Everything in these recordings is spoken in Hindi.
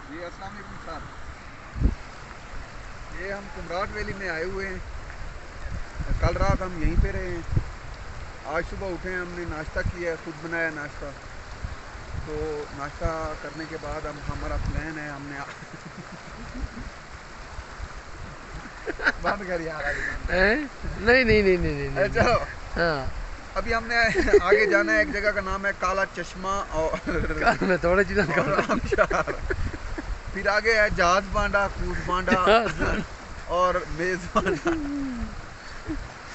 जी अस्सलाम वालेकुम सर। ये हम कुमराट वैली में आए हुए हैं। कल रात हम यहीं पे रहे हैं। आज सुबह उठे हैं, हमने नाश्ता किया है, खुद बनाया नाश्ता। तो नाश्ता करने के बाद हम हमारा प्लान है, हमने बंद कर यार अभी बंद हैं? नहीं नहीं नहीं नहीं नहीं कर। नहीं चलो हाँ अभी हमने आगे जाना है। एक जगह का नाम है काला चश्मा और कान में थोड़ा चीज़ और आबशार। फिर आगे है जहाज बांडा, कूद बांडा और मेज बांडा।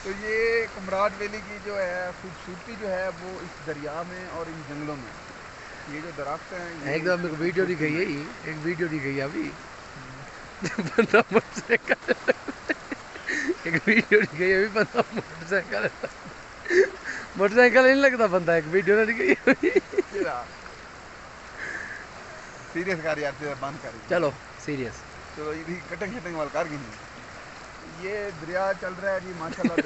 तो ये कुमराट वैली की जो है खूबसूरती जो है वो इस दरिया में और इन जंगलों में। ये जो दरख्त हैं ये एक दम मेरे को वीडियो दिखाई है, एक वीडियो दिखाई है अभी बंदा मोटरसाइकिल एक वीडियो दिखाई है अभी बंदा मोटरसाइकिल मोटरसाइकिल नहीं लगता बंदा एक वीडियो ने दिखाई है सीरियस कर यार, तेरा बंद कर। चलो सीरियस चलो ये कटिंग शटिंग वाल कर नहीं। ये दरिया चल रहा है जी माशाल्लाह।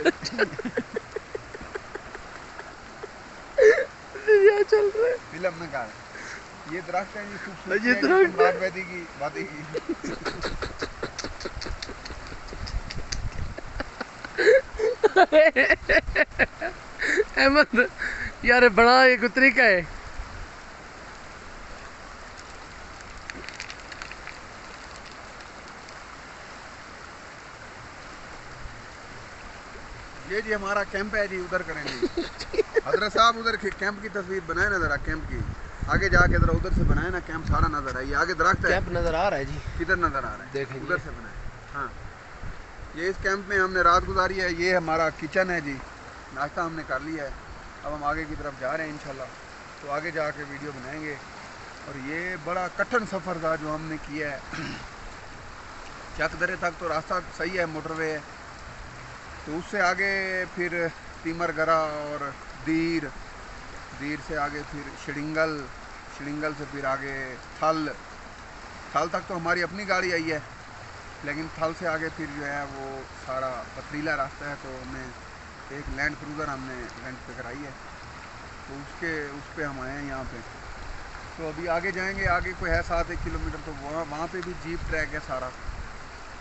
चल रहा है फिल्म में कर। ये दरख्त है जी, खूबसूरती ये है जी दरख्त कुमराट वैली की बातें की। अहमद यार बड़ा एक तरीका है। ये जी हमारा कैंप है जी, उधर करेंगे। हजरत साहब उधर कैंप की तस्वीर बनाए ना जरा, कैंप की आगे जाके जरा उधर से बनाए ना, कैंप सारा नजर है। ये आगे दरख्त है, कैंप नजर आ रहा है जी, किधर नजर आ रहा है? देखें उधर से बनाए। हाँ ये इस कैंप में हमने रात गुजारी है। ये हमारा किचन है जी, नाश्ता हमने कर लिया है। अब हम आगे की तरफ जा रहे हैं इंशाल्लाह। तो आगे जाके वीडियो बनाएंगे। और ये बड़ा कठिन सफ़र था जो हमने किया है। चक दरे तक तो रास्ता सही है, मोटरवे है। तो उससे आगे फिर तीमरगरा और दीर, दीर से आगे फिर शिडिंगल, शिडिंगल से फिर आगे थल, थल तक तो हमारी अपनी गाड़ी आई है। लेकिन थल से आगे फिर जो है वो सारा पथरीला रास्ता है। तो हमें एक लैंड क्रूज़र हमने रेंट पे कराई है। तो उस पे हम आए हैं यहाँ पे। तो अभी आगे जाएंगे, आगे कोई है 7-1 किलोमीटर, तो वहाँ पे भी जीप ट्रैक है, सारा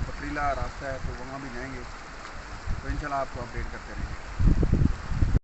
पथरीला रास्ता है, तो वहाँ भी जाएंगे। तो इंशाल्लाह आपको अपडेट करते रहेंगे।